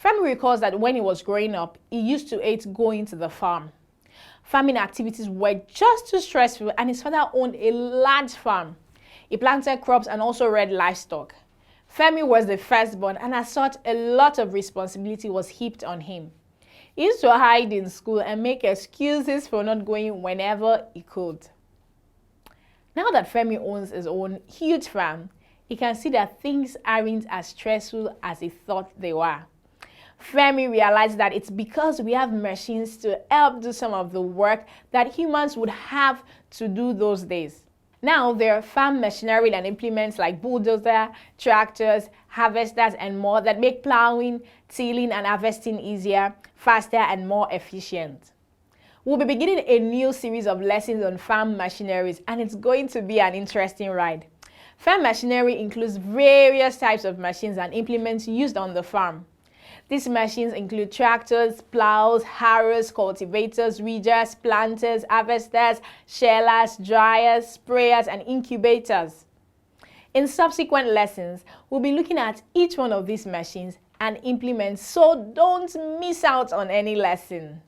Femi recalls that when he was growing up, he used to hate going to the farm. Farming activities were just too stressful, and his father owned a large farm. He planted crops and also reared livestock. Femi was the firstborn, and as such, a lot of responsibility was heaped on him. He used to hide in school and make excuses for not going whenever he could. Now that Femi owns his own huge farm, he can see that things aren't as stressful as he thought they were. Femi realized that it's because we have machines to help do some of the work that humans would have to do those days. Now there are farm machinery and implements like bulldozers, tractors, harvesters, and more that make plowing, tilling, and harvesting easier, faster, and more efficient. We'll be beginning a new series of lessons on farm machineries, and it's going to be an interesting ride. Farm machinery includes various types of machines and implements used on the farm. These machines include tractors, plows, harrows, cultivators, ridgers, planters, harvesters, shellers, dryers, sprayers, and incubators. In subsequent lessons, we'll be looking at each one of these machines and implements, so don't miss out on any lesson.